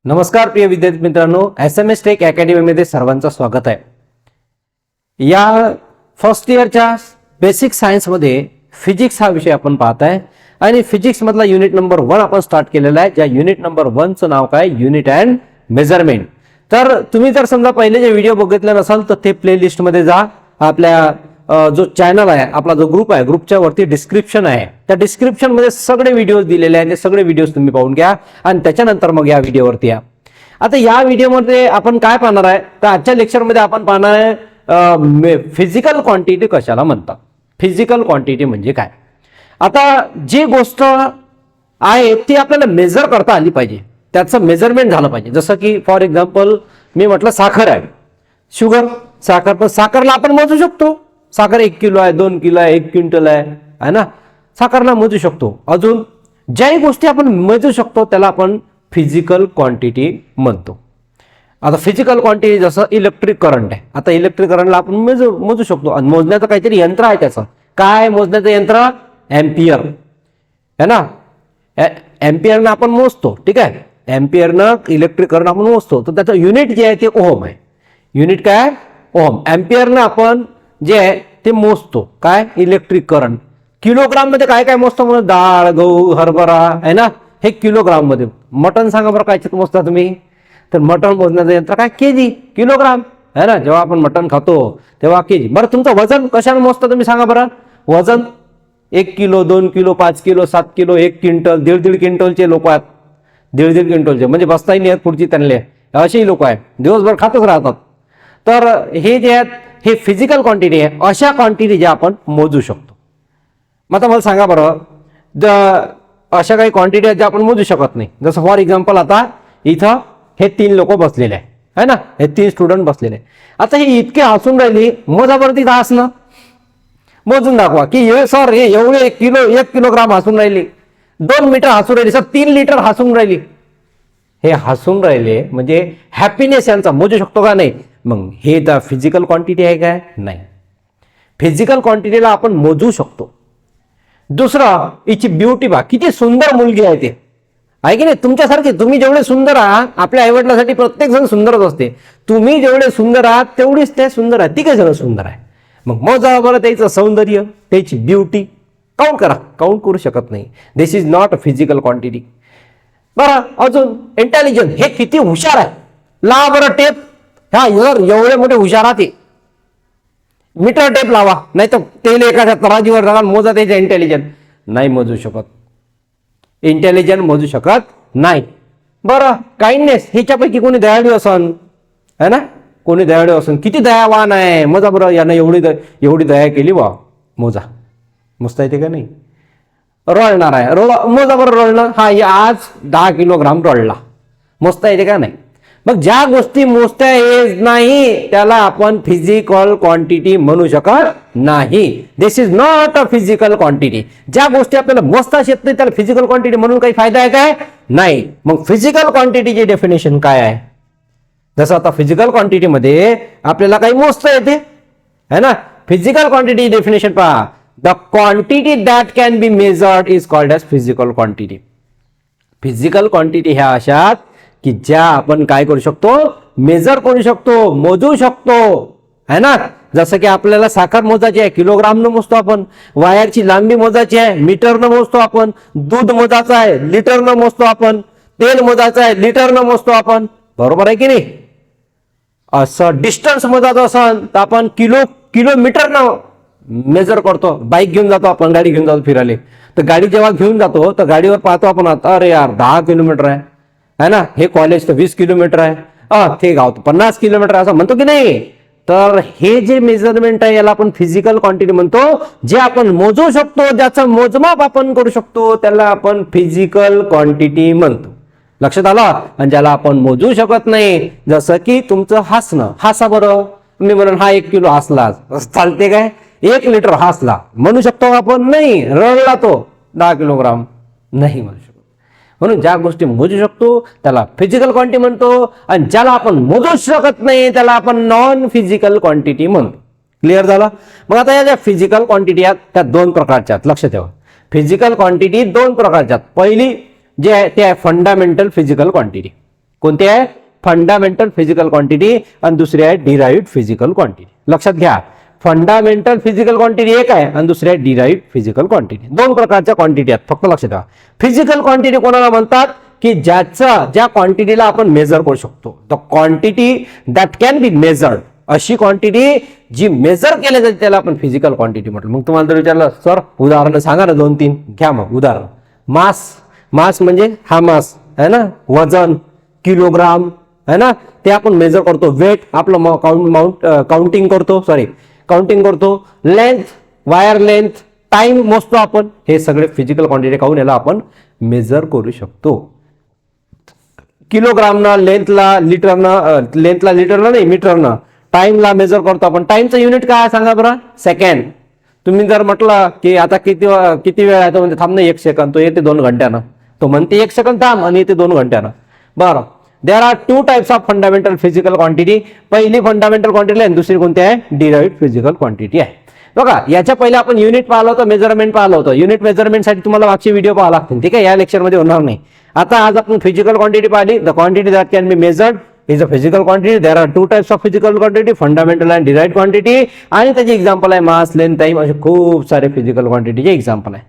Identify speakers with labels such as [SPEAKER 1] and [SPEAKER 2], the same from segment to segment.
[SPEAKER 1] नमस्कार प्रिय विद्यार्थी मित्रांनो, SMS टेक अकॅडमीमध्ये सर्वांचं स्वागत आहे। या फर्स्ट इयरच्या बेसिक सायन्समध्ये फिजिक्स हा विषय आपण पाहत आहे आणि फिजिक्स मधला युनिट नंबर 1 आपण स्टार्ट केलेला आहे। ज्या युनिट नंबर 1 चं नाव काय, युनिट अँड मेजरमेंट। तर तुम्ही जर समजा पहिले जे व्हिडिओ बघितले नसाल तर ते प्लेलिस्ट मध्ये जा। आपल्या जो चॅनल आहे, आपला जो ग्रुप आहे, ग्रुपच्या वरती डिस्क्रिप्शन आहे, त्या डिस्क्रिप्शन मध्ये सगळे व्हिडिओज दिलेले आहेत। ते सगळे व्हिडिओज तुम्ही पाहून घ्या आणि त्याच्यानंतर मग या व्हिडिओवरती या। आता या व्हिडिओमध्ये आपण काय पाहणार आहे, तर आजच्या लेक्चरमध्ये आपण पाहणार आहे फिजिकल क्वांटिटी कशाला म्हणतात। फिजिकल क्वांटिटी म्हणजे काय। आता जी गोष्ट आहे ती आपल्याला मेजर करता आली पाहिजे, त्याचं मेजरमेंट झालं पाहिजे। जसं की फॉर एक्झाम्पल मी म्हटलं साखर आहे, शुगर, साखर, पण साखरला आपण मोजू शकतो। साखर 1 किलो आहे, 2 किलो आहे, 1 क्विंटल आहे ना, साखरला मोजू शकतो। अजून ज्याही गोष्टी आपण मोजू शकतो त्याला आपण फिजिकल क्वांटिटी म्हणतो। आता फिजिकल क्वांटिटी जसं इलेक्ट्रिक करंट आहे, आता इलेक्ट्रिक करंटला आपण मोजू शकतो आणि मोजण्याचं काहीतरी यंत्र आहे। त्याचं काय मोजण्याचं यंत्र, एम्पियर है ना। एम्पियरनं आपण मोजतो, ठीक आहे, एम्पियरनं इलेक्ट्रिक करंट आपण मोजतो। तर त्याचं युनिट जे आहे ते ओहम आहे। युनिट काय, ओहम। एम्पियरनं आपण जे आहे ते मोजतो काय, इलेक्ट्रिक करंट। किलोग्राम मध्ये काय काय मोजतो, म्हणजे डाळ, गहू, हरभरा आहे ना, हे किलोग्राम मध्ये। मटन सांगा बरं काय मोजता तुम्ही, तर मटन मोजण्याचं यंत्र काय, केजी, किलोग्राम है ना। जेव्हा आपण मटन खातो तेव्हा केजी। बरं तुमचं वजन कशाने मोजता तुम्ही सांगा बरं, वजन 1 kilo, 2 kilo, 5 kilo, 7 kilo, 1 quintal, 1.5 क्विंटलचे लोक आहेत। 1.5 क्विंटलचे म्हणजे बसताही नाही पुढची त्यांना, असेही लोक आहेत, दिवसभर खातच राहतात। तर हे जे आहेत हे फिजिकल क्वांटिटी आहे। अशा क्वांटिटी ज्या आपण मोजू शकतो। मग आता मला सांगा बरं, अशा काही क्वांटिटी आहेत ज्या आपण मोजू शकत नाही। जसं फॉर एक्झाम्पल आता इथं हे 3 लोक बसलेले आहे ना, हे 3 स्टुडंट बसलेले आहे। आता हे इतके हसून राहिली, मोजावरती हसणं मोजून दाखवा की सर हे एवढे 1 किलोग्राम हसून राहिली, 2 मीटर हसून राहिली, सर 3 लिटर हसून राहिली। हे हसून राहिले म्हणजे हॅपीनेस यांचा मोजू शकतो का, नाही। मग हे तर फिजिकल क्वांटिटी आहे काय, नाही। फिजिकल क्वांटिटीला आपण मोजू शकतो। दुसरं, हिची ब्युटी पहा, किती सुंदर मुलगी आहे ते, आहे की नाही। तुमच्यासारखे तुम्ही जेवढे सुंदर आहात, आपल्या आईवडिलांसाठी प्रत्येक जण सुंदरच असते। तुम्ही जेवढे सुंदर आहात तेवढीच ते सुंदर आहे, ती काय जण सुंदर आहे। मग मोजा बरं त्याचं सौंदर्य, त्याची ब्युटी, काउंट करा, काउंट करू शकत नाही। This is not a physical quantity. बरं अजून इंटेलिजन्स, हे किती हुशार आहे, लावा बरं टेप, हा एवढे मोठे हुशार आहे ते, मीटर टेप लावा, नाही तर तेल एखाद्या तराजीवर जागा मोजा त्याचे इंटेलिजन्स, नाही मोजू शकत। इंटेलिजन्स मोजू शकत नाही। बरं काइंडनेस, ह्याच्यापैकी कोणी दयाळू असन है ना, कोणी दयाळू असन, किती दयावान आहे, मोजा बरं, यानं एवढी दया केली वा, मोजा, मोजता येते का नाही। रळणार आहे, मोजा बरं रळणं, हा आज 10 किलोग्राम रळला, मोजता येते का नाही। मग ज्या गोष्टी मोजता येत नाही त्याला आपण फिजिकल क्वांटिटी म्हणू शकत नाही। This is not a physical quantity. ज्या गोष्टी आपल्याला मोजताच येत नाही त्याला फिजिकल क्वांटिटी म्हणून काही फायदा आहे काय, नाही। मग फिजिकल क्वांटिटीची डेफिनेशन काय आहे, जसं आता फिजिकल क्वांटिटी मध्ये आपल्याला काही मोजता येते है ना। फिजिकल क्वांटिटी डेफिनेशन पहा, the quantity that can be measured is called as physical quantity. Physical quantity ह्या अशा की ज्या आपण काय करू शकतो, मेजर करू शकतो, मोजू शकतो है ना। जसं की आपल्याला साखर मोजायची आहे, किलोग्राम न मोजतो आपण। वायरची लांबी मोजायची आहे, मीटर न मोजतो आपण। दूध मोजायचं आहे, लिटर न मोजतो आपण। तेल मोजायचं आहे, लिटर न मोजतो आपण, बरोबर आहे की नाही। असं डिस्टन्स मोजायचं असेल तर आपण किलोमीटर न मेजर करतो। बाईक घेऊन जातो आपण, गाडी घेऊन जातो फिरायला, तर गाडी जेव्हा घेऊन जातो तर गाडीवर पाहतो आपण, अरे यार 10 किलोमीटर आहे ना, हे कॉलेज तर 20 किलोमीटर आहे, ते गाव तर 50 किलोमीटर, असं म्हणतो की नाही। तर हे जे मेजरमेंट आहे याला आपण फिजिकल क्वांटिटी म्हणतो। जे आपण मोजू शकतो, ज्याचं मोजमाप आपण करू शकतो त्याला आपण फिजिकल क्वांटिटी म्हणतो। लक्षात आलं। आणि ज्याला आपण मोजू शकत नाही, जसं की तुमचं हसणं, हसा बरं, मी म्हणून हा 1 किलो हसला, चालते काय, 1 लिटर हसला म्हणू शकतो आपण, नाही। रडला तो 10 किलोग्राम, नाही म्हणू शकतो। म्हणून ज्या गोष्टी मोजू शकतो त्याला फिजिकल क्वांटिटी म्हणतो, आणि ज्याला आपण मोजू शकत नाही त्याला आपण नॉन फिजिकल क्वांटिटी म्हणतो। क्लिअर झालं। मग आता या ज्या फिजिकल क्वांटिटी आहेत त्या 2 प्रकारच्या आहेत, लक्ष ठेवा। फिजिकल क्वांटिटी 2 प्रकारच्या आहेत। पहिली जे आहे ते आहे फंडामेंटल फिजिकल क्वांटिटी, कोणती आहे? फंडामेंटल फिजिकल क्वांटिटी आणि दुसरी आहे डिराइव्ड फिजिकल क्वांटिटी. लक्षात घ्या, फंडामेंटल फिजिकल क्वांटिटी एक आहे आणि दुसरी आहे डिराइव्ड फिजिकल क्वांटिटी. दोन प्रकारच्या क्वांटिटी आहेत, फक्त लक्षात ठेवा. फिजिकल क्वांटिटी कोणाला म्हणतात? की ज्या क्वांटिटीला आपण मेजर करू शकतो. The quantity that can be measured, अशी क्वांटिटी जी मेजर केली जाते त्याला आपण फिजिकल क्वांटिटी म्हटलं. मग तुम्हाला जर विचारलं सर उदाहरण सांगा ना 2-3, घ्या मग उदाहरण. मास म्हणजे हा मास आहे ना, वजन, किलोग्राम है ना, ते आपण मेजर करतो. वेट आपलं काउंटिंग करतो. लेंथ, वायर लेंथ, टाइम मोजतो आपण. हे सगळे फिजिकल क्वांटिटी काऊन याला आपण मेजर करू शकतो. किलोग्रामना, लेंथला लिटरला नाही, मीटरना, टाइमला मेजर करतो आपण. टाइमचं युनिट काय सांगा बरं? सेकंड. तुम्ही जर म्हटलं की आता किती वेळ आहे, तो म्हणजे थांब ना 1 सेकंद, तो येते 2 घंट्यानं. तो म्हणते 1 सेकंद थांब आणि येते 2 घंट्यानं. बरं, there are 2 types of fundamental physical quantity. पहिली फंडामेंटल क्वांटिटी आहे, दुसरी कोणती आहे? डिराइव्ड फिजिकल क्वांटिटी आहे. बघा, याच्या पहिले आपण युनिट पाहिलं होतं, मेजरमेंट पाहिलं होतं. युनिट मेजरमेंटसाठी तुम्हाला मागचे व्हिडिओ पाहावे लागतील, ठीक आहे, या लेक्चरमध्ये होणार नाही. आता आज आपण फिजिकल क्वांटिटी पाहिली. The quantity that can be measured is a physical quantity. There are 2 types of physical quantity, fundamental and derived quantity. आणि त्याचे एक्झाम्पल आहे मास, लेंथ, टाइम, असे खूप सारे फिजिकल क्वांटिटीचे एक्झाम्पल आहे.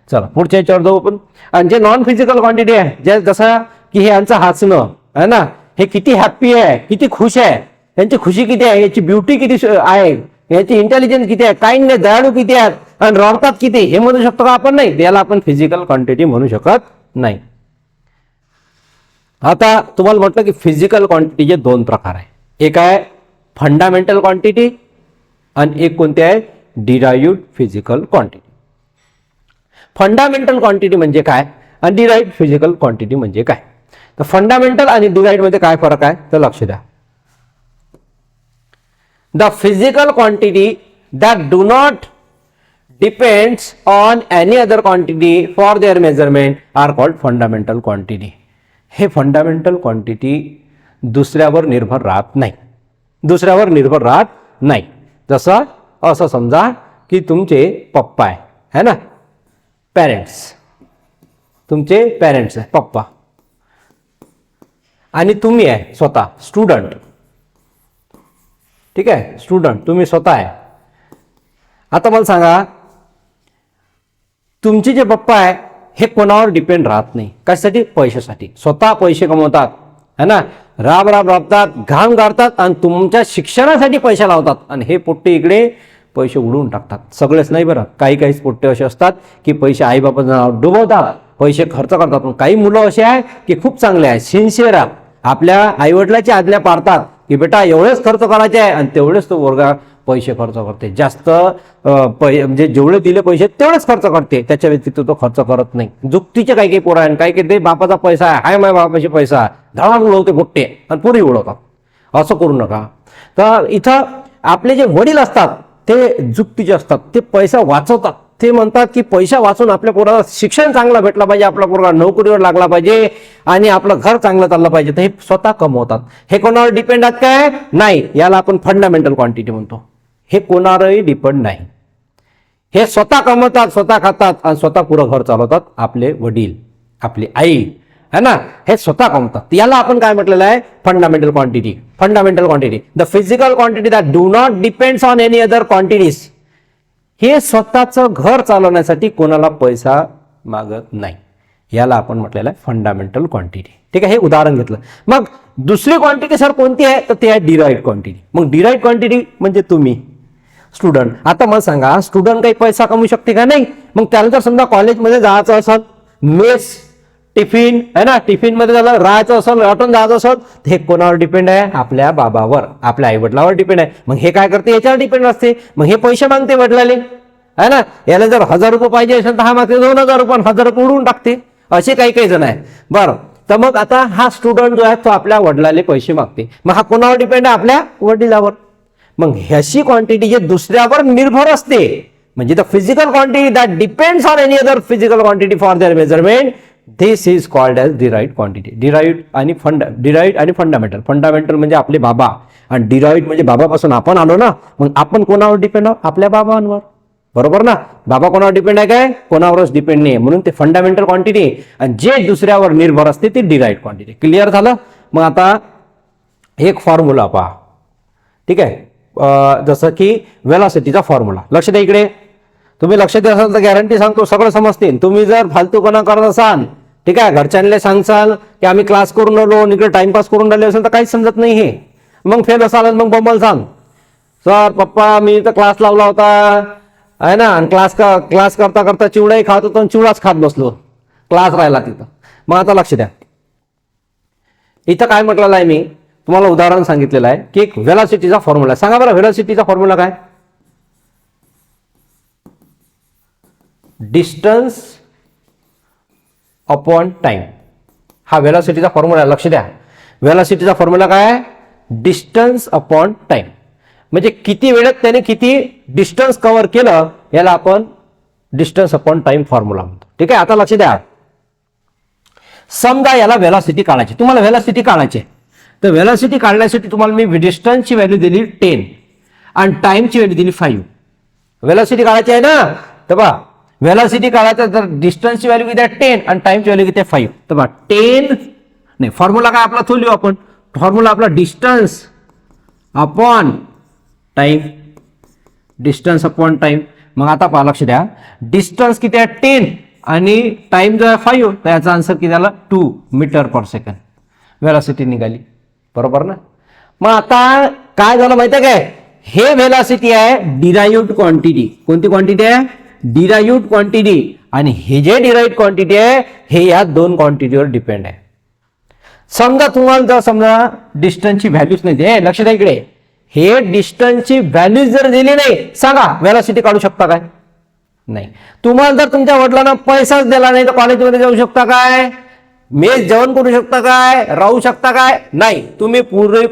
[SPEAKER 1] चला पुढच्या याच्यावर जाऊ आपण. आणि जे नॉन फिजिकल क्वांटिटी आहे, जे जसं की हे यांचं हसणं आहे ना, हे किती हॅप्पी आहे, किती खुश आहे, यांची खुशी किती आहे, याची ब्युटी किती आहे, याची इंटेलिजन्स किती आहे, काइंडनेस, दयाळू किती आहेत आणि रडतात किती, हे म्हणू शकतो का आपण? नाही, त्याला आपण फिजिकल क्वांटिटी म्हणू शकत नाही. आता तुम्हाला म्हटलं की फिजिकल क्वांटिटीचे 2 प्रकार आहे. एक आहे फंडामेंटल क्वांटिटी आणि एक कोणती आहे? Derived physical quantity. Fundamental quantity म्हणजे काय आणि डिराइव्ड फिजिकल क्वांटिटी म्हणजे काय? तर फंडामेंटल आणि डिराइव्ड मध्ये काय फरक आहे तर लक्ष द्या. The physical quantity that do not depends on any other quantity for their measurement are called fundamental quantity. हे फंडामेंटल क्वांटिटी दुसऱ्यावर निर्भर राहत नाही. जसं असं समजा की तुमचे पप्पा आहे ना, तुमचे पेरेंट्स आहे पप्पा, आणि तुम्ही आहे स्वतः स्टुडंट, ठीक आहे, स्टुडंट तुम्ही स्वतः आहे. आता मला सांगा, तुमचे जे पप्पा आहे हे कोणावर डिपेंड राहत नाही. कशासाठी? पैशासाठी. स्वतः पैसे कमवतात है ना, राबतात, घाम गाळतात आणि तुमच्या शिक्षणासाठी पैसे लावतात. आणि हे पोट्टे इकडे पैसे उडवून टाकतात. सगळेच नाही बरं, काही पोट्टे असे असतात की पैसे आईबापांना डुबवतात, पैसे खर्च करतात. पण काही मुलं असे आहे की खूप चांगले आहे, सिन्सिअर आहे, आपल्या आईवडिलाची आज्ञा पाळतात की बेटा एवढेच खर्च करायचे आहे आणि तेवढेच तो वर्गा पैसे खर्च करते. जास्त म्हणजे जेवढे दिले पैसे तेवढेच खर्च करते, त्याच्या व्यतिरिक्त तो खर्च करत नाही. जुक्तीचे काही पोरं आहे, काही ते बापाचा पैसा आहे, हाय माय बापाचे पैसा, धडा उडवते पोट्टे आणि पुरी उडवतात. असं करू नका. तर इथं आपले जे वडील असतात ते जुक्तीचे असतात, ते पैसा वाचवतात. ते म्हणतात की पैसा वाचून आपल्या पोराला शिक्षण चांगलं भेटला पाहिजे, आपला पोरगा नोकरीवर लागला पाहिजे आणि आपलं घर चांगलं चाललं पाहिजे. तर हे स्वतः कमवतात. हे कोणावर डिपेंड आहेत काय? नाही. याला आपण फंडामेंटल क्वांटिटी म्हणतो. हे कोणावरही डिपेंड नाही. हे स्वतः कमवतात, स्वतः खातात आणि स्वतः पुरं घर चालवतात. आपले वडील, आपली आई है ना, हे स्वतः कमवतात. याला आपण काय म्हटलेलं आहे? Fundamental quantity. The physical quantity that do not depends on any other quantities. हे स्वतःचं घर चालवण्यासाठी कोणाला पैसा मागत नाही. याला आपण म्हटलेलं आहे फंडामेंटल क्वांटिटी. ठीक आहे, हे उदाहरण घेतलं. मग दुसरी क्वांटिटी सर कोणती आहे तर ते आहे डिराइव्ड क्वांटिटी. मग डिराइव्ड क्वांटिटी म्हणजे तुम्ही स्टुडंट. आता मला सांगा, स्टुडंट काही पैसा कमवू शकते का? नाही. मग त्याला जर समजा कॉलेजमध्ये जायचं असेल, मेस, टिफिन है ना, टिफिन मध्ये झालं, राहायचं असेल, ऑटोन जायचं असेल, हे कोणावर डिपेंड आहे? आपल्या बाबावर, आपल्या आई वडिलावर डिपेंड आहे. मग हे काय करते? याच्यावर डिपेंड असते. मग हे पैसे मागते वडिलाले है ना. याला जर 1000 रुपये पाहिजे असेल तर हा मागते 2000 रुपये, 1000 रुपये उडवून टाकते. असे काही जण आहे. बरं, तर मग आता हा स्टुडंट जो आहे तो आपल्या वडिलाले पैसे मागते. मग हा कोणावर डिपेंड आहे? आपल्या वडिलावर. मग ह्याची क्वांटिटी जे दुसऱ्यावर निर्भर असते म्हणजे the physical quantity that depends on any other physical quantity for their measurement, this is called as derived quantity. Derived आणि फंडामेंटल. फंडामेंटल म्हणजे आपले बाबा आणि डिराइव्ड म्हणजे बाबापासून आपण आलो ना. मग आपण कोणावर डिपेंड आहोत? आपल्या बाबांवर. बरोबर ना. बाबा कोणावर डिपेंड आहे काय? कोणावरच डिपेंड नाही. म्हणून ते फंडामेंटल क्वांटिटी. आणि जे दुसऱ्यावर निर्भर असते ते डिराइव्ड क्वांटिटी. क्लिअर झालं? मग आता एक फॉर्म्युला पहा, ठीक आहे, जसं की वेलॉसिटीचा फॉर्म्युला. लक्ष द्या इकडे, तुम्ही लक्ष द्या असाल तर गॅरंटी सांगतो सगळं समजतील. तुम्ही जर फालतूपणा करत असाल, ठीक आहे, घरच्यांना सांगसाल की आम्ही क्लास करून राहिलो, इकडे टाइमपास करून राहिले असेल तर काहीच समजत नाही हे, मग फेल असाल मग बंबल सांग सर पप्पा मी तर क्लास लावला होता आहे ना, आणि क्लास करता करता चिवडाही खात होतो आणि चिवडाच खात बसलो, क्लास राहिला तिथं. मग आता लक्ष द्या, इथं काय म्हटलेलं आहे, मी तुम्हाला उदाहरण सांगितलेलं आहे की एक व्हेलॉसिटीचा फॉर्म्युला. सांगा बरं व्हेलॉसिटीचा फॉर्म्युला काय? डिस्टन्स अपॉन टाइम, हा व्हेलॉसिटीचा फॉर्म्युला. लक्ष द्या, व्हेलॉसिटीचा फॉर्म्युला काय? Distance upon time. म्हणजे किती वेळात त्याने किती डिस्टन्स कव्हर केलं याला आपण डिस्टन्स अपॉन टाइम फॉर्म्युला म्हणतो. ठीक आहे, आता लक्ष द्या, समजा याला व्हेलॉसिटी काढायची, तुम्हाला व्हेलॉसिटी काढायची, तर व्हेलॉसिटी काढण्यासाठी तुम्हाला मी डिस्टन्सची व्हॅल्यू दिली 10 आणि टाइमची व्हॅल्यू दिली 5. व्हेलॉसिटी काढायची आहे ना, तर बघा व्हेलॉसिटी काढायचं तर डिस्टन्सची व्हॅल्यू किती आहे 10 आणि टाइमची व्हॅल्यू किती आहे 5. तर बघा 10 नाही, फॉर्म्युला काय आपला तो लिहू आपण, फॉर्म्युला आपला distance upon time, distance upon time. मग आता पहा लक्ष द्या, डिस्टन्स किती आहे 10 आणि टाइम जो आहे 5, तर याचा आन्सर किती आला 2 मीटर पर सेकंड व्हेलॉसिटी निघाली, बरोबर ना. मग आता काय झालं माहिती आहे काय, हे व्हेलॉसिटी आहे डिराइव्ड क्वांटिटी. कोणती क्वांटिटी आहे? Derived quantity. आणि हे जे डिराइव्ड क्वांटिटी आहे हे या दोन क्वांटिटीवर डिपेंड आहे. समजा तुम्हाला जर समजा डिस्टन्सची व्हॅल्यूच नाही दे, लक्ष द्या इकडे, हे डिस्टन्सची व्हॅल्यू जर दिली नाही, सांगा व्हेलॉसिटी काढू शकता काय? नाही. तुम्हाला जर तुमच्या वडिलांना पैसाच दिला नाही तर कॉलेजमध्ये जाऊ शकता काय? मेस जेवण करू शकता काय? राहू शकता काय? नाही. तुम्ही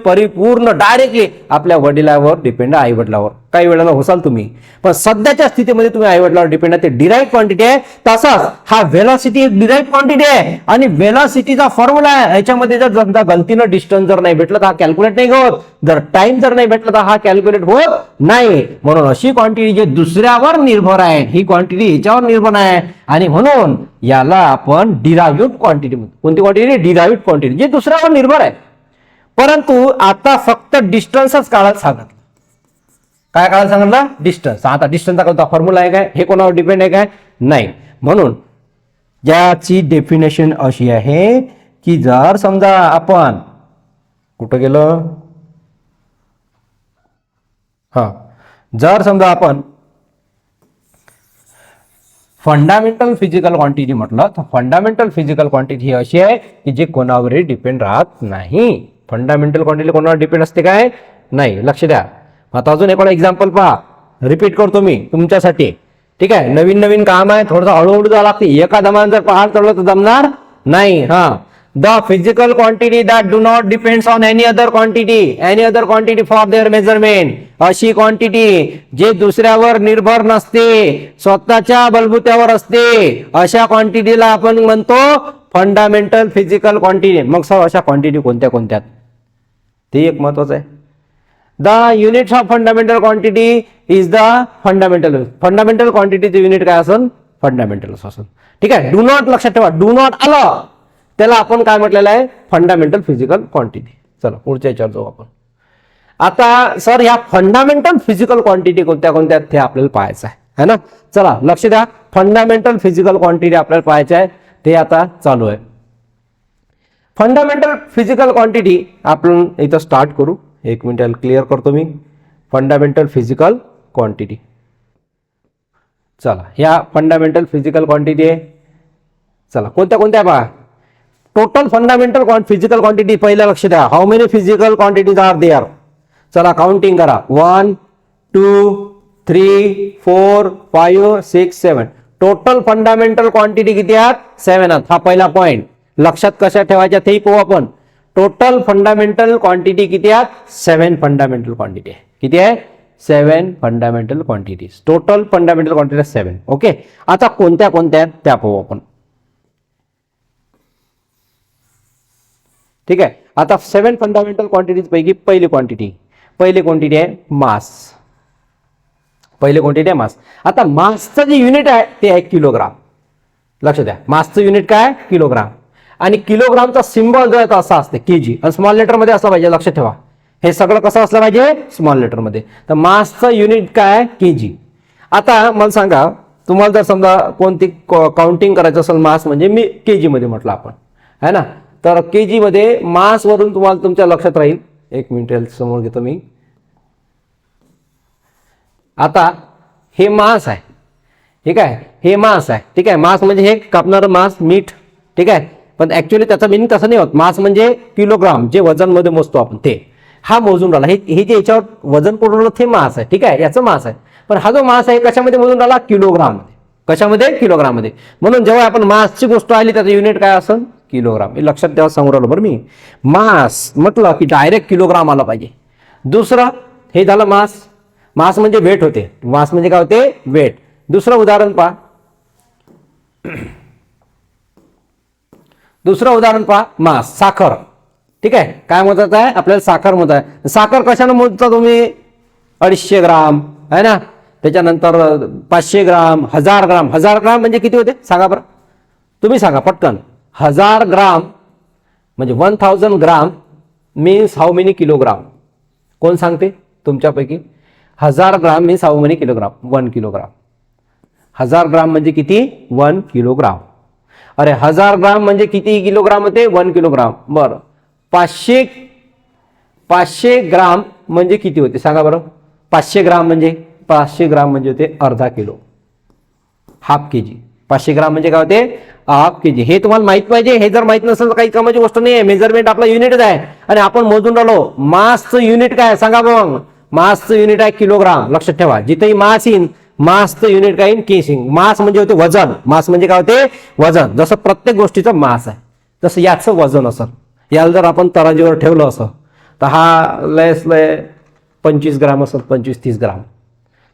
[SPEAKER 1] परिपूर्ण डायरेक्टली आपल्या वडिलांवर डिपेंड आहे, आई वडिलांवर. काही वेळेला होसाल तुम्ही, पण सध्याच्या स्थितीमध्ये तुम्ही आई वडिलांवर डिपेंड आहे. ते डिराइव्ड क्वांटिटी आहे. तसाच हा व्हेलॉसिटी एक डिराइव्ड क्वांटिटी आहे आणि व्हेलॉसिटीचा फॉर्म्युला आहे. याच्यामध्ये जर समजा गलतीनं डिस्टन्स जर नाही भेटलं तर हा कॅल्क्युलेट नाही होत, जर टाइम जर नाही भेटलं तर हा कॅल्क्युलेट होत नाही. म्हणून अशी क्वांटिटी जे दुसऱ्यावर निर्भर आहे, ही क्वांटिटी याच्यावर निर्भर आहे आणि म्हणून याला आपण डिराइव्ड क्वांटिटी म्हणतो. कोणती क्वांटिटी? डिराइव्ड क्वांटिटी, जे दुसऱ्यावर निर्भर आहे. परंतु आता फक्त डिस्टन्सच काढायला सांगितलं. काय काढायला सांगितलं? डिस्टन्स. आता डिस्टन्सचा कोणता फॉर्म्युला आहे काय? हे कोणावर डिपेंड आहे काय? नाही. म्हणून याची डेफिनेशन अशी आहे की जर समजा आपण कुठं गेलं, जर समजा आपण फंडामेंटल फिजिकल क्वांटिटी म्हटलं तर फंडामेंटल फिजिकल क्वांटिटी ही अशी आहे की जे कोणावरही डिपेंड राहत नाही. फंडामेंटल क्वांटिटी कोणावर डिपेंड असते काय? नाही. लक्ष द्या. आता अजून एक एक्झाम्पल पहा, रिपीट करतो मी तुमच्यासाठी. ठीक आहे, नवीन नवीन काम आहे, थोडंसं हळूहळू जावं लागते. एका दमानं जर पहाड चढलं तर जमणार नाही. The physical quantity that do not depends on any other quantity for their measurement. अशी क्वांटिटी जे दुसऱ्यावर निर्भर नसते, स्वतःच्या बलबुत्यावर असते, अशा क्वांटिटीला आपण म्हणतो फंडामेंटल फिजिकल क्वांटिटी. मग सर अशा क्वांटिटी कोणत्या कोणत्या? ते एक महत्वाचं आहे. The units of fundamental quantity is the fundamental क्वांटिटीचे युनिट काय असेल? फंडामेंटल असेल. ठीक आहे, डू नॉट लक्षात ठेवा, डू नॉट आलं त्याला आपण काय म्हटलेलं आहे? Fundamental physical quantity. चला पुढच्या याच्यावर जाऊ आपण. आता सर ह्या फंडामेंटल फिजिकल क्वांटिटी कोणत्या कोणत्या ते आपल्याला पाहायचं आहे ना. चला लक्ष द्या, फंडामेंटल फिजिकल क्वांटिटी आपल्याला पाहायचं आहे, ते आता चालू आहे. फंडामेंटल फिजिकल क्वांटिटी आपण इथं स्टार्ट करू. एक मिनिट क्लिअर करतो मी. फंडामेंटल फिजिकल क्वांटिटी, चला ह्या फंडामेंटल फिजिकल क्वांटिटी आहे. चला कोणत्या कोणत्या पहा. टोटल फंडामेंटल फिजिकल क्वांटिटी पहिला लक्ष द्या. How many physical quantities are there? चला काउंटिंग करा. 1 2 3 4 5 6 7. टोटल फंडामेंटल क्वांटिटी किती आहेत? 7 आहेत. हा पहिला पॉइंट लक्षात कशा ठेवायच्या तेही पाहू आपण. टोटल फंडामेंटल क्वांटिटी किती आहेत? 7 फंडामेंटल क्वांटिटी आहे. किती आहे? 7 fundamental quantities. Total fundamental quantity 7. Okay, आता कोणत्या कोणत्या त्या पाहू आपण. ठीक आहे, आता 7 फंडामेंटल क्वांटिटीज पैकी पहिली क्वांटिटी आहे मास. पहिली क्वांटिटी आहे मास. आता मासचं जे युनिट आहे ते आहे किलोग्राम. लक्ष द्या, मासचं युनिट काय? किलोग्राम. आणि किलोग्रामचा सिम्बॉल जो आहे तो असा असते केजी, आणि स्मॉल लेटर मध्ये असला पाहिजे, लक्षात ठेवा. हे सगळं कसं असलं पाहिजे, स्मॉल लेटर मध्ये. तर मासचं युनिट काय, केजी. आता मला सांगा, तुम्हाला जर समजा कोणती काउंटिंग करायचं असेल मास, म्हणजे मी केजी मध्ये म्हटलं आपण, है ना. तर केजी मध्ये मास वरून तुम्हाला तुमच्या लक्षात राहील. एक मिनिट समोर घेतो मी. आता हे मास आहे, ठीक आहे, हे मास आहे, ठीक आहे. मास म्हणजे हे कापणारं मास, मीठ, ठीक आहे. पण ऍक्च्युअली त्याचा मिनिंग तसं नाही होत. मास म्हणजे किलोग्राम, जे वजन मध्ये मोजतो आपण ते, हा मोजून राहिला. हे जे याच्यावर वजन पडून राहिलं ते मास आहे, ठीक आहे, याचं मास आहे. पण हा जो मास आहे कशामध्ये मोजून राहिला, किलोग्राम मध्ये. कशामध्ये, किलोग्राम मध्ये. म्हणून जेव्हा आपण मासची गोष्ट आली त्याचं युनिट काय असेल, किलोग्राम. हे लक्षात ठेवा, सांगू राहिलो बरं मी. मास म्हटलं की डायरेक्ट किलोग्राम आला पाहिजे. दुसरं, हे झालं मास. मास म्हणजे वेट होते. मास म्हणजे काय होते, वेट. दुसरं उदाहरण पहा. दुसरं उदाहरण पहा, मास, साखर, ठीक आहे. काय मोजायचं आहे आपल्याला, साखर मोजायचं. साखर कशाने मोजता तुम्ही, 250 ग्राम, है ना. त्याच्यानंतर 500 ग्राम, 1000 ग्राम. 1000 ग्राम म्हणजे किती होते सांगा बरं, तुम्ही सांगा पटकन. 1000 ग्राम म्हणजे 1000 gram means how many kilogram. कोण सांगते तुमच्यापैकी? 1000 gram means how many kilogram, 1 kilogram. 1000 ग्राम म्हणजे किती, 1 किलोग्राम. अरे 1000 ग्राम म्हणजे किती किलोग्राम होते, 1 किलोग्राम. बरं, 500 ग्राम म्हणजे किती होते सांगा बरं. 500 ग्राम म्हणजे होते अर्धा किलो, हाफ केजी. 500 ग्राम म्हणजे काय होते, हाफ केजी. हे तुम्हाला माहित पाहिजे. हे जर माहित नसेल तर काही कामाची गोष्ट नाही आहे. मेजरमेंट आपला युनिटच आहे आणि आपण मोजून राहिलो. मासचं युनिट काय सांगा बघ. मासचं युनिट आहे किलोग्राम. लक्षात ठेवा, जिथेही मास येईन मासचं युनिट काय येईन, केसिंग. मास म्हणजे होते वजन. मास म्हणजे काय होते, वजन. जसं प्रत्येक गोष्टीचं मास आहे तसं याचं वजन असं. याला जर आपण तराजूवर ठेवलं असं तर हा लय 25 ग्राम असं, 25-30 ग्राम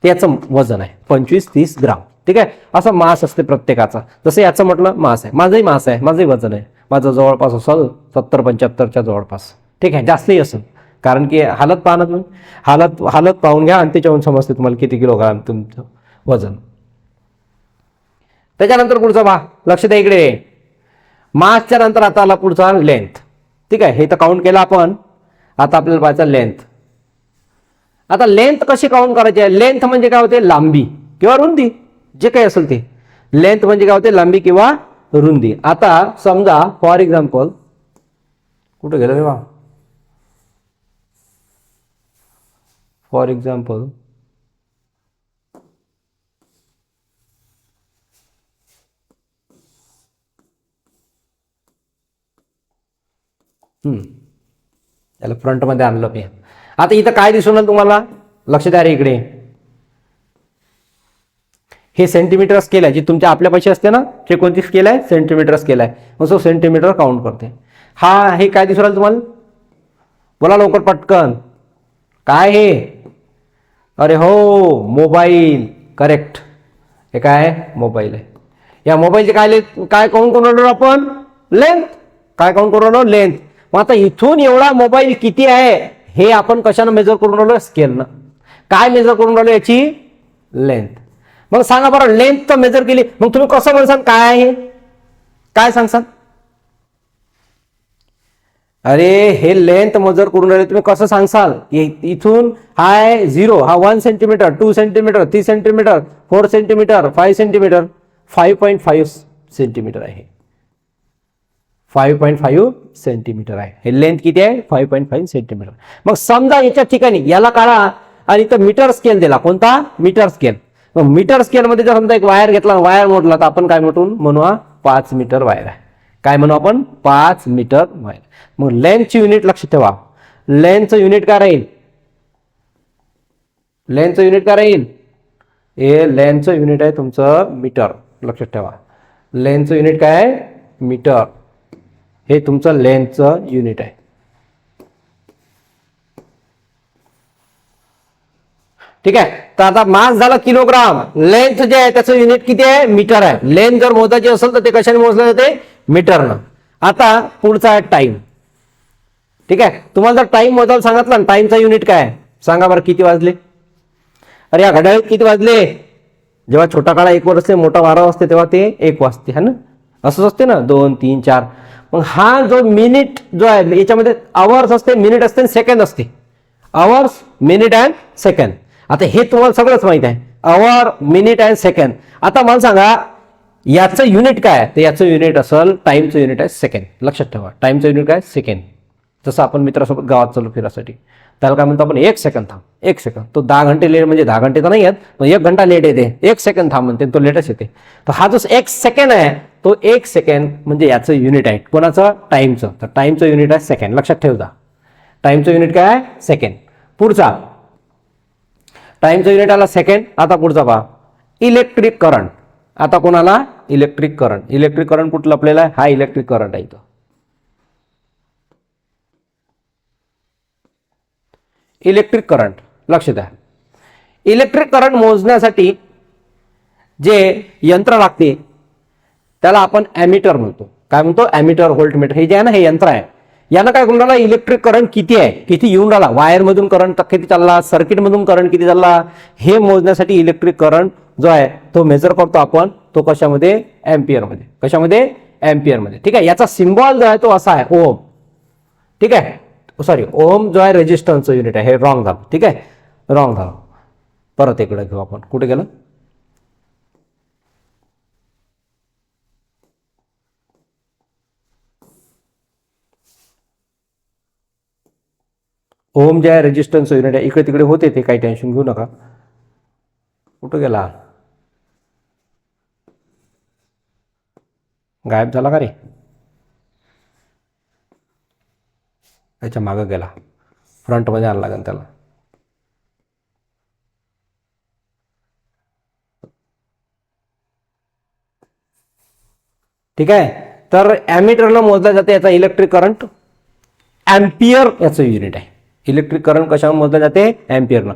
[SPEAKER 1] याचं वजन आहे, 25-30 ग्राम, ठीक आहे. असं मास असते प्रत्येकाचा. जसं याचं म्हटलं मास आहे, माझंही मास आहे, माझंही वजन आहे. माझं जवळपास असेल 70-75च्या जवळपास, ठीक आहे. जास्तही असेल, कारण की हालत पाहणं तुम्ही, हालत पाहून घ्या आणि त्याच्यावरून समजते तुम्हाला किती किलोग्राम तुमचं वजन. त्याच्यानंतर पुढचा भाग, लक्ष द्या इकडे. मासच्या नंतर आता आला पुढचा लेंथ, ठीक आहे. हे तर काउंट केलं आपण. आता आपल्याला पाहायचं लेंथ. आता लेंथ कशी काउंट करायची आहे. लेंथ म्हणजे काय होते, लांबी किंवा रुंदी, जे काही असेल ते. लेंथ म्हणजे काय होते, लांबी किंवा रुंदी. आता समजा फॉर एक्झाम्पल, कुठे गेलं रे बा, फॉर एक्झाम्पल त्याला फ्रंट मध्ये आणलं मी. आता इथं काय दिसून आलं तुम्हाला, लक्ष द्या रे इकडे. हे सेंटीमीटर स्केल आहे, जी तुमच्या आपल्या पैसे असते ना, हे कोणती स्केल आहे, सेंटीमीटर स्केल आहे. मग सेंटीमीटर काउंट करते. हा हे काय दिसून आलं तुम्हाला, बोला लवकर पटकन, काय हे, अरे हो मोबाईल, करेक्ट. हे काय, मोबाईल आहे. या मोबाईलचे काय काउंट करून राहिलो आपण, लेंथ. काय काउंट करून राहिलो, लेंथ. मग आता इथून एवढा मोबाईल किती आहे हे आपण कशानं मेजर करून राहिलो, स्केलनं. काय मेजर करून राहिलो, याची लेंथ. मग सांगा बरं, लेंथ तर मेजर केली, मग तुम्ही कसं म्हणसाल काय आहे, काय सांगसाल. अरे हे लेंथ मेजर करून राहिले, तुम्ही कसं सांगसाल. इथून हाय 0, हा 1 centimetre, 2 centimetre, 3 centimetre, 4 centimetre, 5 centimetre, 5.5 centimetre आहे. 5.5 सेंटीमीटर आहे. हे लेंथ किती आहे, 5.5 सेंटीमीटर. मग समजा याच्या ठिकाणी याला काढा आणि इथं मीटर स्केल दिला, कोणता, मीटर स्केल. मग मीटर स्केल मध्ये जर समजा एक वायर घेतला, वायर मोडला, तर आपण काय म्हणू, 5 मीटर वायर आहे. काय म्हणू आपण, 5 मीटर वायर. मग लेंथची युनिट लक्षात ठेवा. लेंथचं युनिट काय राहील, लेंथचं युनिट काय राहील, हे लेंथचं युनिट आहे तुमचं मीटर. लक्षात ठेवा, लेंथचं युनिट काय आहे, मीटर. हे तुमचं लेंथचं युनिट आहे. ठीक आहे. तर आता मास झाला किलोग्राम, लेंथ जे आहे त्याचं युनिट किती आहे, मीटर आहे. लेंथ जर मोजायची असेल तर ते कशाने मोजलं जाते, मीटरनं. आता पुढचा आहे टाइम. ठीक आहे. तुम्हाला जर टाइम मोजायला सांगितलं ना, टाइमचा युनिट काय आहे सांगा बरं, किती वाजले. अरे या घड्याळीत किती वाजले, जेव्हा छोटा काळा 1 वर असते, मोठा 12 वाजते, तेव्हा ते 1 वाजते, है ना. असंच असते ना, 2 3 4. मग हा जो मिनिट जो आहे याच्यामध्ये आवर्स असते, मिनिट असते आणि सेकंड असते. Hours, minute and second. आता हे तुम्हाला सगळंच माहित आहे, आवर, मिनिट अँड सेकंड. आता मला सांगा याचं युनिट काय आहे? तर याचं युनिट असेल, टाइमचं युनिट आहे सेकंड. लक्षात ठेवा, टाइमचं युनिट काय? सेकंड. जसं आपण मित्रासोबत गावात चालू फिरासाठी, त्याला काय म्हणतो आपण? 1 सेकंद थांब, 1 सेकंद. तो 10 घंटे लेट म्हणजे 10 घंटे तर नाही येत, पण 1 घंटा लेट येते. 1 सेकंद थांब म्हणते, तो लेटच येते. तर हा जो 1 सेकंड आहे, तो 1 सेकंड म्हणजे याचं युनिट आहे. कोणाचं? टाइमचं. तर टाइमचं युनिट आहे सेकंड. लक्षात ठेवता, टाइमचं युनिट काय आहे? सेकंड. पुढचा टाइमचं युनिट आला सेकंड. आता पुढचा पहा, इलेक्ट्रिक करंट. आता कोणाला? Electric current. इलेक्ट्रिक करंट कुठलं आपल्याला? हा इलेक्ट्रिक करंट आहे. इथं इलेक्ट्रिक करंट. लक्ष द्या, इलेक्ट्रिक करंट मोजण्यासाठी जे यंत्र लागते त्याला आपण ॲमीटर म्हणतो. काय म्हणतो? Ammeter, voltmeter. हे जे आहे ना, हे यंत्र आहे. यानं काय करून राहिला? इलेक्ट्रिक करंट किती आहे, किती येऊन राहिला, वायरमधून करंट किती चालला, सर्किटमधून करंट किती चालला, हे मोजण्यासाठी इलेक्ट्रिक करंट जो आहे तो मेजर करतो आपण. तो कशामध्ये? एम्पियरमध्ये. कशामध्ये? एम्पियरमध्ये. ठीक आहे. याचा सिम्बॉल जो आहे तो असा आहे, ओम. ठीक आहे. सॉरी, ओम जो आहे रेजिस्टन्सचं युनिट आहे. हे रॉंग झालं. ठीक आहे, रॉंग झालं. परत इकडे घेऊ आपण. कुठे गेलं? ओम जे आहे रेजिस्टन्सचं युनिट आहे. इकडे तिकडे होते ते, काही टेन्शन घेऊ नका. कुठं गेला? गायब झाला का रे? त्याच्या मागं गेला, फ्रंटमध्ये आला लागेल त्याला. ठीक आहे. तर ॲमीटरला मोजला जाते याचा इलेक्ट्रिक करंट. एम्पियर याचं युनिट आहे. इलेक्ट्रिक करंट कशावर मोजलं जाते? एम्पियरनं.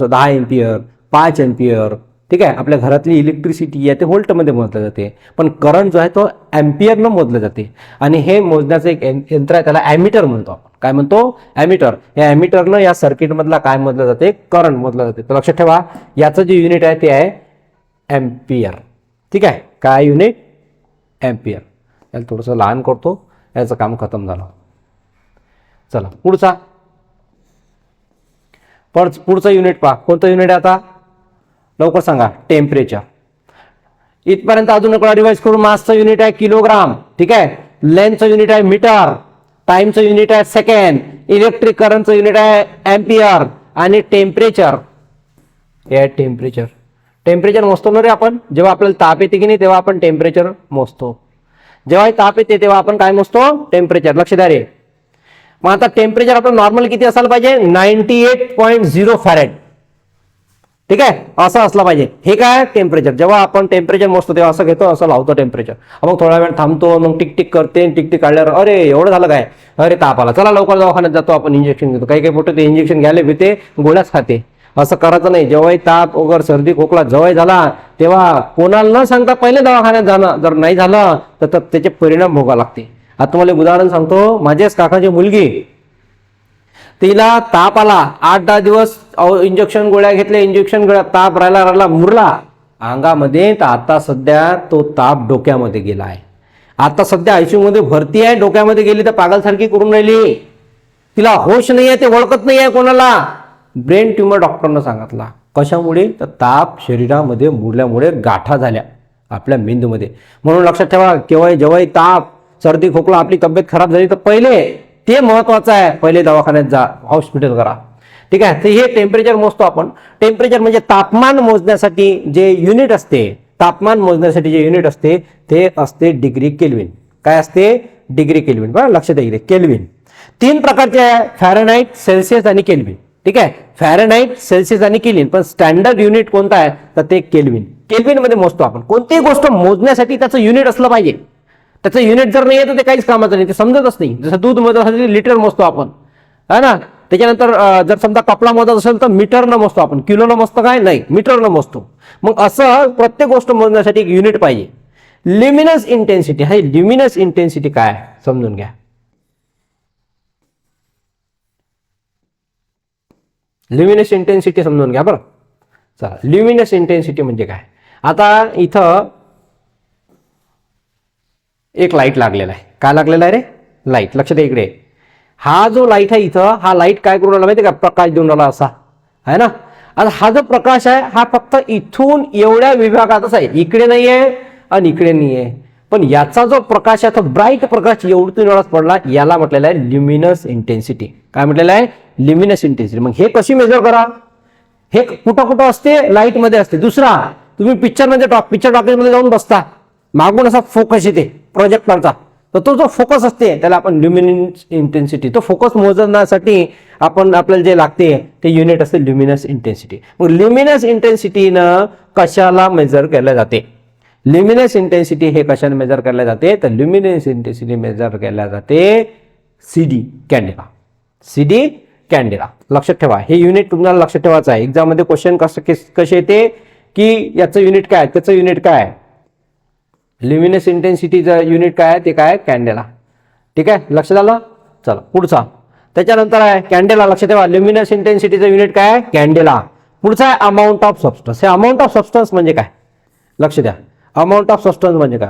[SPEAKER 1] 10 एम्पियर, 5 एम्पियर. ठीक आहे. आपल्या घरातली इलेक्ट्रिसिटी आहे ते व्होल्टमध्ये मोजलं जाते, पण करंट जो आहे तो एम्पियरनं मोजलं जाते. आणि हे मोजण्याचं एक यंत्र आहे, त्याला ॲमीटर म्हणतो आपण. काय म्हणतो? ॲमीटर. या ॲमीटरनं या सर्किटमधला काय मोजलं जाते? करंट मोजलं जाते. तर लक्षात ठेवा, याचं जे युनिट आहे ते आहे एम्पियर. ठीक आहे. काय युनिट? एम्पियर. याला थोडंसं लहान करतो, याचं काम खतम झालं. चला पुढचा, पुढचं युनिट पहा. कोणतं युनिट आहे आता? लवकर सांगा. टेम्परेचर. इथपर्यंत अजून एक रिवाइज करू. मासचं युनिट आहे किलोग्राम. ठीक आहे. लेंथचं युनिट आहे मीटर. टाइमचं युनिट आहे सेकंड. इलेक्ट्रिक करंटचं युनिट आहे एम्पियर. आणि टेम्परेचर हे आहे टेम्परेचर. टेम्परेचर मोजतो ना रे आपण. जेव्हा आपल्याला ताप येते की नाही तेव्हा आपण टेम्परेचर मोजतो. जेव्हा ताप येते तेव्हा आपण काय मोजतो? टेम्परेचर. लक्ष द्या रे. मग आता टेम्परेचर आपलं नॉर्मल किती असायला पाहिजे? 98.0 फॅरेट. ठीक आहे, असं असलं पाहिजे. हे काय? टेम्परेचर. जेव्हा आपण टेम्परेचर मोजतो तेव्हा असं घेतो, असं लावतो टेम्परेचर. मग थोडा वेळ थांबतो, मग टिक टिक करते. टिक टिक काढल्यावर अरे एवढं झालं काय? अरे ताप आला, चला लवकर दवाखान्यात जातो आपण, इंजेक्शन घेतो. काही काही पोट ते इंजेक्शन घ्यायला भीते, गोळ्याच खाते. असं करायचं नाही. जेव्हाही ताप वगैरे सर्दी खोकला जवळ झाला तेव्हा कोणाला न सांगता पहिले दवाखान्यात जाणं. जर नाही झालं तर त्याचे परिणाम भोगावे लागते. आता तुम्हाला एक उदाहरण सांगतो. माझ्याच काकाची मुलगी, तिला ताप आला, 8-10 दिवस इंजेक्शन गोळ्या घेतल्या, इंजेक्शन गोळ्या, ताप राहिला मुरला अंगामध्ये. तर आता सध्या तो ताप डोक्यामध्ये गेला आहे. आता सध्या आयसीयू मध्ये भरती आहे. डोक्यामध्ये गेली तर पागलसारखी करून राहिली. तिला होश नाही आहे, ते ओळखत नाही आहे कोणाला. ब्रेन ट्यूमर डॉक्टरनं सांगितला. कशामुळे? तर ताप शरीरामध्ये मुरल्यामुळे गाठा झाल्या आपल्या मेंदूमध्ये. म्हणून लक्षात ठेवा, केव्हा जेव्हाही ताप सर्दी खोकला आपली तब्येत खराब झाली तर पहिले ते महत्वाचं आहे, पहिले दवाखान्यात जा, हॉस्पिटल करा. ठीक आहे. तर हे टेम्परेचर मोजतो आपण. टेम्परेचर म्हणजे तापमान मोजण्यासाठी जे युनिट असते, तापमान मोजण्यासाठी जे युनिट असते ते असते डिग्री केल्विन. काय असते? Degree kelvin. बरं लक्षात द्या, केल्विन 3 प्रकारचे आहे: फॅरेनहाइट, सेल्सिअस आणि केल्विन. ठीक आहे. फॅरेनहाइट, सेल्सिअस आणि केल्विन. पण स्टँडर्ड युनिट कोणता आहे? तर ते केल्विन. केल्विन मध्ये मोजतो आपण. कोणतीही गोष्ट मोजण्यासाठी त्याचं युनिट असलं पाहिजे. त्याचं युनिट जर नाही आहे तर ते काहीच कामाचं नाही, ते समजतच नाही. जसं दूध मोजण्यासाठी लिटर मोजतो आपण, है ना. त्याच्यानंतर जर समजा कपडा मोजत असेल तर मीटरनं मोजतो आपण. किलोनं मोजतो काय? नाही, मीटरनं मोजतो. मग असं प्रत्येक गोष्ट मोजण्यासाठी एक युनिट पाहिजे. Luminous intensity. हा ल्युमिनस इंटेन्सिटी काय समजून घ्या. ल्युमिनस इंटेन्सिटी समजून घ्या बरं. चला, ल्युमिनस इंटेन्सिटी म्हणजे काय? आता इथं एक लाईट लागलेला आहे. काय लागलेला आहे रे? लाईट. लक्ष द्या इकडे. हा जो लाईट आहे इथं, हा लाईट काय करून राहिला माहिती का? प्रकाश देऊन राहिला असा आहे ना. आता हा जो प्रकाश आहे हा फक्त इथून एवढ्या विभागातच आहे, इकडे नाहीये आणि इकडे नाहीये. पण याचा जो प्रकाश आहे तो ब्राईट प्रकाश एवढाच पडला, याला म्हटलेला आहे ल्युमिनस इंटेन्सिटी. काय म्हटलेलं आहे? Luminous intensity. मग हे कशी मेजर करा? हे कुठं कुठं असते? लाईट मध्ये असते. दुसरा, तुम्ही पिक्चर टॉकीज मध्ये जाऊन बसता, मागून असा फोकस येते प्रोजेक्टरचा, तर तो जो फोकस असते त्याला आपण ल्युमिनस इंटेन्सिटी. तो फोकस मोजण्यासाठी आपल्याला जे लागते ते युनिट असते ल्युमिनस इंटेन्सिटी. मग ल्युमिनस इंटेन्सिटीनं कशाला मेजर केलं जाते? ल्युमिनस इंटेन्सिटी हे कशाने मेजर केल्या जाते? तर ल्युमिनस इंटेन्सिटी मेजर केल्या जाते CD कॅन्डेला. CD कॅन्डेला. लक्षात ठेवा, हे युनिट तुम्हाला लक्षात ठेवायचं आहे. एक्झाम मध्ये क्वेश्चन कसे येते की याचं युनिट काय, त्याचं युनिट काय. ल्युमिनस इंटेन्सिटीचं युनिट काय, ते काय? कॅन्डेला. ठीक आहे, लक्षात आलं. चला पुढचा. त्याच्यानंतर आहे कॅन्डेला. लक्षात ठेवा, ल्युमिनस इंटेन्सिटीचं युनिट काय? कॅन्डेला. पुढचा आहे अमाऊंट ऑफ सबस्टन्स. हे अमाऊंट ऑफ सबस्टन्स म्हणजे काय? लक्ष द्या. अमाऊंट ऑफ सबस्टन्स म्हणजे काय?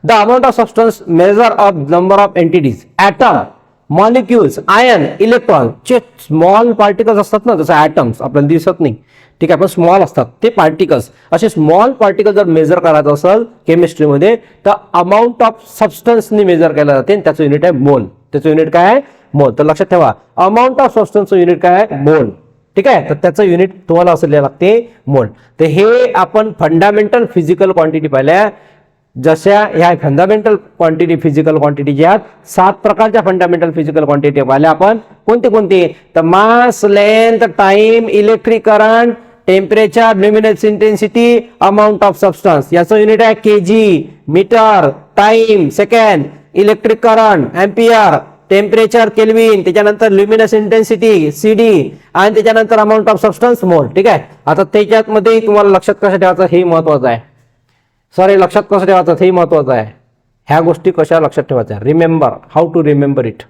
[SPEAKER 1] The amount of substance measure of number of entities, atom, molecules, ion, electron चे स्मॉल पार्टिकल्स असतात ना, जसं ॲटम्स आपल्याला दिसत नाही, ठीक आहे, पण स्मॉल असतात ते पार्टिकल्स. असे स्मॉल पार्टिकल जर मेजर करायचं असेल केमिस्ट्रीमध्ये तर अमाऊंट ऑफ सबस्टन्सनी मेजर केलं जाते, त्याचं युनिट आहे मोल. त्याचं युनिट काय आहे? मोल. तर लक्षात ठेवा, अमाऊंट ऑफ सबस्टन्सचं युनिट काय आहे? मोल. ठीक आहे, तर त्याचं युनिट तुम्हाला असं लागते मोल. तर हे आपण फंडामेंटल फिजिकल क्वांटिटी पाहिल्या. जशा ह्या फंडामेंटल क्वांटिटी फिजिकल क्वांटिटी ज्या 7 प्रकारच्या फंडामेंटल फिजिकल क्वांटिटी पाहिल्या आपण. कोणते कोणते? तर mass, length, time, electric current, temperature, luminous intensity, amount of substance. याचं युनिट आहे KG, metre, time second, electric current ampere, temperature kelvin, त्याच्यानंतर ल्युमिनस इंटेन्सिटी CD आणि त्याच्यानंतर अमाऊंट ऑफ सबस्टन्स मोल. ठीक आहे, आता त्याच्यात मध्ये तुम्हाला लक्षात कसं ठेवायचं हे महत्वाचं आहे. सॉरी, लक्षात कसं ठेवायचं हे महत्वाचं आहे. ह्या गोष्टी कशा लक्षात ठेवायच्या? Remember, how to remember it.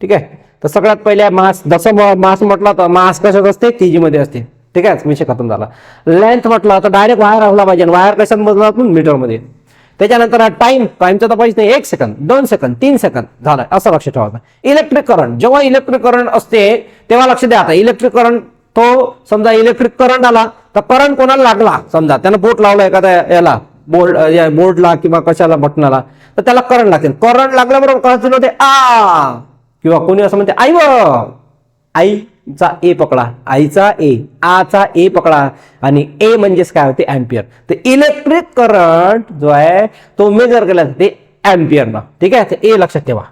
[SPEAKER 1] ठीक आहे, तर सगळ्यात पहिले मास. जसं मास म्हटलं तर मास कशात असते? केजी मध्ये असते. ठीक आहे, विषय खतम झाला. लेंथ म्हटलं तर डायरेक्ट वायर असला पाहिजे, वायर कशात मोजला आपण? मीटर मध्ये. त्याच्यानंतर टाइमचा तपास नाही, 1 सेकंद, 2 सेकंद, 3 सेकंद झालं, असं लक्ष ठेवायचं. इलेक्ट्रिक करंट, जेव्हा इलेक्ट्रिक करंट असते तेव्हा लक्ष द्या. आता इलेक्ट्रिक करंट, तो समजा इलेक्ट्रिक करंट आला तर करंट कोणाला लागला, समजा त्यानं बोट लावला एखाद्या याला, बोर्डला किंवा कशाला बटनाला, तर त्याला करंट लागते. करंट लागल्याबरोबर कळत होते आ, किंवा कोणी असं म्हणते आई, आईचा ए पकडा, आईचा ए, आचा ए पकडा, आणि ए म्हणजेच काय होते? एम्पियर. तर इलेक्ट्रिक करंट जो आहे तो मेजर केला जाते एम्पियरनं. ठीक आहे, तर ए लक्षात ठेवा.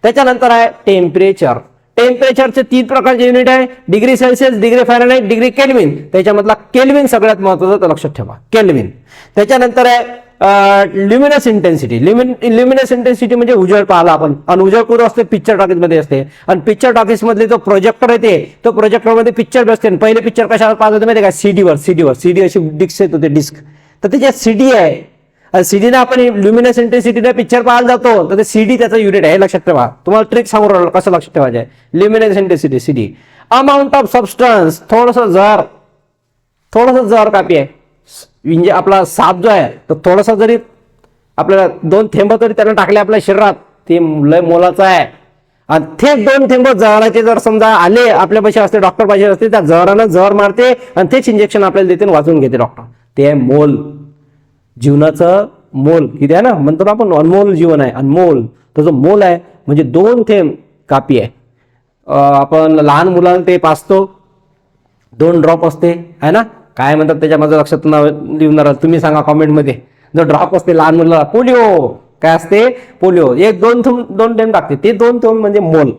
[SPEAKER 1] त्याच्यानंतर आहे टेम्परेचर. टेम्परेचरचे 3 प्रकारचे युनिट आहे, degree Celsius, degree Fahrenheit, degree kelvin. त्याच्यामधला केल्विन सगळ्यात महत्वाचं, तर लक्षात ठेवा केल्विन. त्याच्यानंतर आहे ल्युमिनस इंटेन्सिटी. ल्युमिनस इंटेन्सिटी म्हणजे उजेड पाहिला आपण, आणि उजेड कुठं असते? पिक्चर टॉकीज मध्ये असते. आणि पिक्चर टॉकीज मधले जो प्रोजेक्टर येते तो प्रोजेक्टर मध्ये पिक्चर बसते. पहिले पिक्चर कशावर पाहत होते माहिती का? CD अशी डिस्क येत होते, डिस्क. तर त्याच्यात CD आहे, सीडी ना आपण ल्युमिनस इंटेन्सिटीने पिक्चर पाहायला जातो, तर ते CD त्याचं युनिट आहे. लक्षात ठेवा, तुम्हाला ट्रिक सांगू राहिलो कसं लक्षात ठेवायचं आहे. Luminous intensity CD. Amount of substance, थोडस जर कापी आहे, म्हणजे आपला साप जो आहे तर थोडासा जरी आपल्याला 2 थेंब तरी त्याला टाकले आपल्या शरीरात, ते लय मोलाचं आहे. आणि थेट 2 थेंब जहराचे जर समजा आले आपल्या पैसे असते, डॉक्टर पैसे असते, त्या जहरानं जहर मारते आणि तेच इंजेक्शन आपल्याला देते, वाचून घेते डॉक्टर. ते आहे मोल. जीवनाचं मोल किती आहे ना, म्हणतो ना आपण अनमोल जीवन आहे, अनमोल. तो जो मोल आहे म्हणजे 2 थेंब कापी आहे. आपण लहान मुलांना ते पाचतो, 2 ड्रॉप असते आहे ना, काय म्हणतात त्याच्या माझं लक्षात लिहून तुम्ही सांगा कॉमेंटमध्ये. जो ड्रॉप असते लहान मुलाला, पोलिओ. काय असते? पोलिओ. 2 थेंब टाकते, ते 2 थेंब म्हणजे मोल.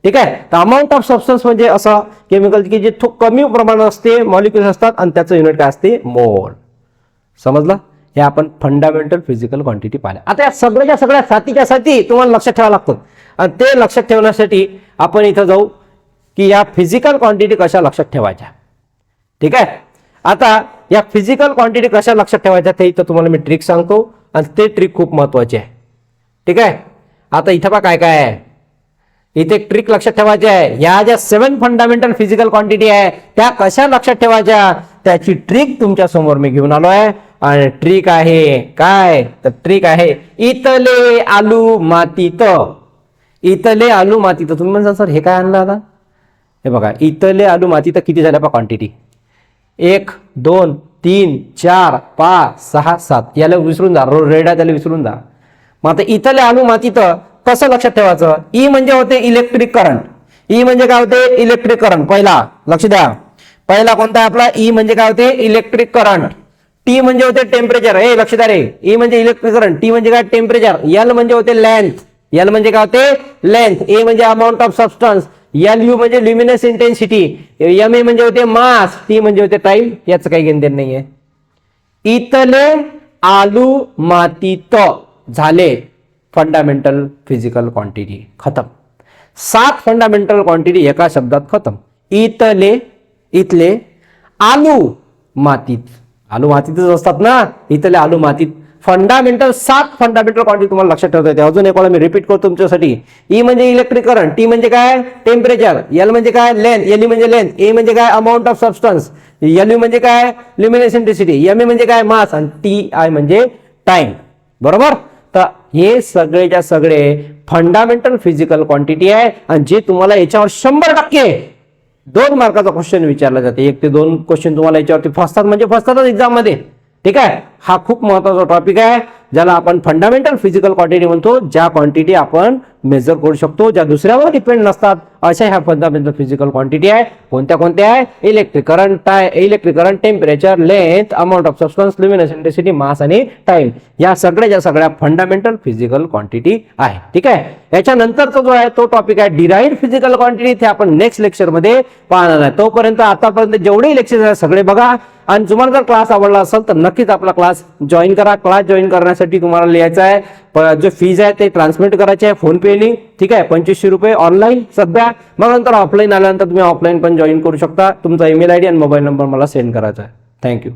[SPEAKER 1] ठीक आहे, तर अमाऊंट ऑफ सबस्टन्स म्हणजे असं केमिकल की जे कमी प्रमाणात असते, मॉलिक्युल्स असतात, आणि त्याचं युनिट काय असते? मोल. समजलं? हे आपण फंडामेंटल फिजिकल क्वांटिटी पाहिल्या. आता या सगळ्या साथीच्या साथी तुम्हाला लक्षात ठेवावं लागतं, आणि ते लक्षात ठेवण्यासाठी आपण इथं जाऊ की या फिजिकल क्वांटिटी कशा लक्षात ठेवायच्या. ठीक आहे, आता या फिजिकल क्वांटिटी कशा लक्षात ठेवायच्या ते इथं तुम्हाला मी ट्रिक सांगतो, आणि ते ट्रिक खूप महत्वाचे आहे. ठीक आहे, आता इथं काय काय आहे, इथे एक ट्रिक लक्षात ठेवायची आहे. या ज्या 7 फंडामेंटल फिजिकल क्वांटिटी आहे त्या कशा लक्षात ठेवायच्या, त्याची ट्रिक तुमच्या समोर मी घेऊन आलो आहे. आणि ट्रिक आहे काय, तर ट्रिक आहे इथले आलू मातीत. इथले आलू मातीत. तुम्ही म्हणता सर हे काय आणलं आता, हे बघा इथले आलू मातीत किती झाल्या पहा क्वांटिटी, 1 2 3 4 5 6 7. याला विसरून जा, रेड आहे त्याला विसरून जा. मग आता इथले आलू मातीत कसं लक्षात ठेवायचं. ई म्हणजे होते इलेक्ट्रिक करंट. ई म्हणजे काय होते इलेक्ट्रिक करंट. पहिला लक्ष द्या, पहिला कोणता आहे आपला, ई म्हणजे काय होते इलेक्ट्रिक करंट. टी म्हणजे होते टेम्परेचर. हे लक्ष द्या रे, ई म्हणजे इलेक्ट्रिक करंट, टी म्हणजे काय टेम्परेचर, एल म्हणजे होते लेंथ, एल म्हणजे काय होते लेंथ, ए म्हणजे amount of substance, L U म्हणजे ल्युमिनस इंटेन्सिटी, एम ए म्हणजे होते मास, टी म्हणजे होते टाइम. याचं काही घेणदेण नाहीये. इथले आलू मातीत झाले फंडामेंटल फिजिकल क्वांटिटी खतम. 7 फंडामेंटल क्वांटिटी एका शब्दात खतम. इथले, इथले आलू मातीत. आलू मातीतच असतात ना, इथले आलू मातीत. फंडामेंटल 7 फंडामेंटल क्वांटिटी तुम्हाला लक्षात ठेवता येते. अजून एक वेळा मी रिपीट करतो तुमच्यासाठी. ई म्हणजे इलेक्ट्रिक करंट, टी म्हणजे काय टेम्परेचर, एल म्हणजे काय लेंथ, एल म्हणजे लेंथ, ए म्हणजे काय amount of substance, L U म्हणजे काय ल्युमिनस इंटेन्सिटी, एम ए म्हणजे काय मास, आणि टी आय म्हणजे टाइम. बरोबर. तर हे सगळेच्या सगळे फंडामेंटल फिजिकल क्वांटिटी आहे, आणि जे तुम्हाला याच्यावर 100% 2 मार्काचा क्वेश्चन विचारला जाते. 1 ते 2 क्वेश्चन तुम्हाला याच्यावरती फसतात म्हणजे फसतातच एक्झाम मध्ये. ठीक आहे. हा खूप महत्वाचा टॉपिक आहे, ज्याला आपण फंडामेंटल फिजिकल क्वांटिटी म्हणतो. ज्या क्वांटिटी आपण मेजर करू शकतो, ज्या दुसऱ्यावर डिपेंड नसतात, अशा ह्या फंडामेंटल फिजिकल क्वांटिटी आहे. कोणत्या कोणत्या आहे, electric current, temperature, length, amount of substance, luminous intensity, mass आणि टाइम. या सगळ्या सगळ्या फंडामेंटल फिजिकल क्वांटिटी आहे. ठीक आहे. याच्यानंतरचा जो आहे तो टॉपिक आहे डिराइव्ड फिजिकल क्वांटिटी. ते आपण नेक्स्ट लेक्चर मध्ये पाहणार आहे. तोपर्यंत आतापर्यंत जेवढे लेक्चर आहेत सगळे बघा, आणि तुम्हाला जर क्लास आवडला असेल तर नक्कीच आपला क्लास जॉईन करा. क्लास जॉईन करण्यासाठी तुम्हाला लिहायचं आहे, जो फीज आहे ते ट्रान्समिट करायचे आहे फोन पे नी. ठीक आहे. 2500 रुपये ऑनलाईन सध्या. मग नंतर ऑफलाईन आल्यानंतर तुम्ही ऑफलाईन पण जॉईन करू शकता. तुमचा ईमेल आयडी आणि मोबाईल नंबर मला सेंड करायचा आहे. थँक्यू.